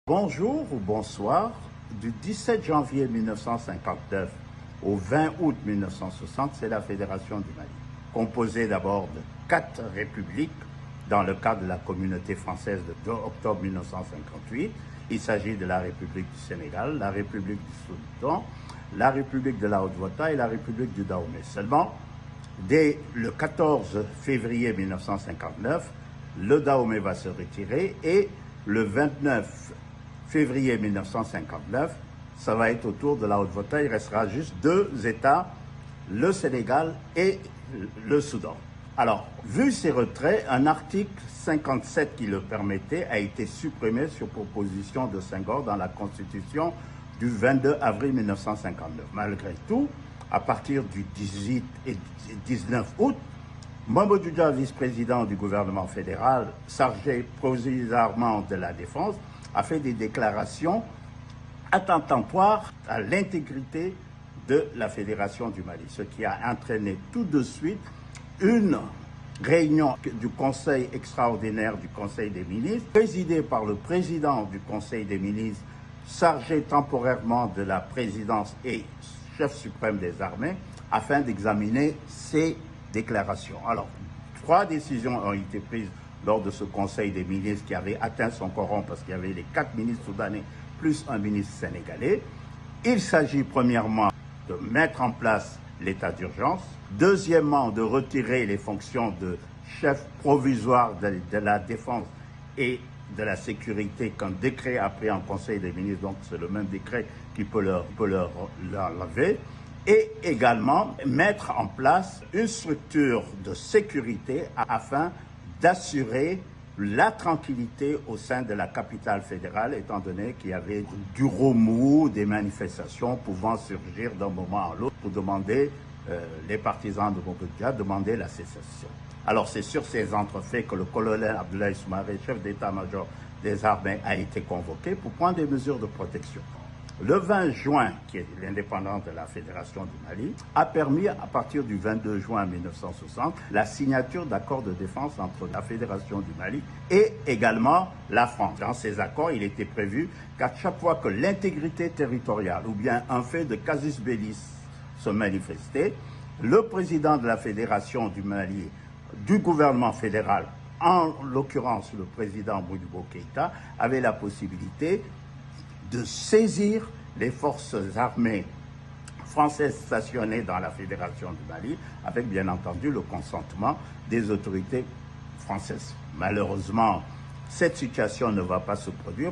Bonjour ou bonsoir, du 17 janvier 1959 au 20 août 1960, c'est la Fédération du Mali, composée d'abord de 4 républiques dans le cadre de la communauté française de 2 octobre 1958. Il s'agit de la République du Sénégal, la République du Soudan, la République de la Haute-Volta et la République du Dahomey. Seulement, dès le 14 février 1959, le Dahomey va se retirer et le 29 février 1959, ça va être au tour de la Haute-Volta. Il restera juste 2 États, le Sénégal et le Soudan. Alors, vu ces retraits, un article 57 qui le permettait a été supprimé sur proposition de Senghor dans la Constitution du 22 avril 1959. Malgré tout, à partir du 18 et 19 août, Mamadou Dia, vice-président du gouvernement fédéral, chargé provisoirement de la défense, a fait des déclarations attentatoires à l'intégrité de la Fédération du Mali, ce qui a entraîné tout de suite une réunion du Conseil extraordinaire du Conseil des ministres, présidée par le président du Conseil des ministres, chargé temporairement de la présidence et chef suprême des armées, afin d'examiner ces déclarations. Alors, 3 décisions ont été prises lors de ce Conseil des ministres qui avait atteint son quorum parce qu'il y avait les 4 ministres soudanais plus un ministre sénégalais. Il s'agit premièrement de mettre en place l'état d'urgence. Deuxièmement, de retirer les fonctions de chef provisoire de la défense et de la sécurité qu'un décret a pris en Conseil des ministres, donc c'est le même décret qui peut leur l'enlever. Et également mettre en place une structure de sécurité afin d'assurer la tranquillité au sein de la capitale fédérale, étant donné qu'il y avait du remous, des manifestations pouvant surgir d'un moment à l'autre pour demander, les partisans de Mamadou Dia, demander la sécession. Alors c'est sur ces entrefaits que le colonel Abdoulaye Soumaré, chef d'état-major des armées, a été convoqué pour prendre des mesures de protection. Le 20 juin, qui est l'indépendance de la Fédération du Mali, a permis, à partir du 22 juin 1960, la signature d'accords de défense entre la Fédération du Mali et également la France. Dans ces accords, il était prévu qu'à chaque fois que l'intégrité territoriale ou bien un fait de casus belli se manifestait, le président de la Fédération du Mali, du gouvernement fédéral, en l'occurrence le président Modibo Keïta, avait la possibilité de saisir les forces armées françaises stationnées dans la Fédération du Mali, avec bien entendu le consentement des autorités françaises. Malheureusement, cette situation ne va pas se produire.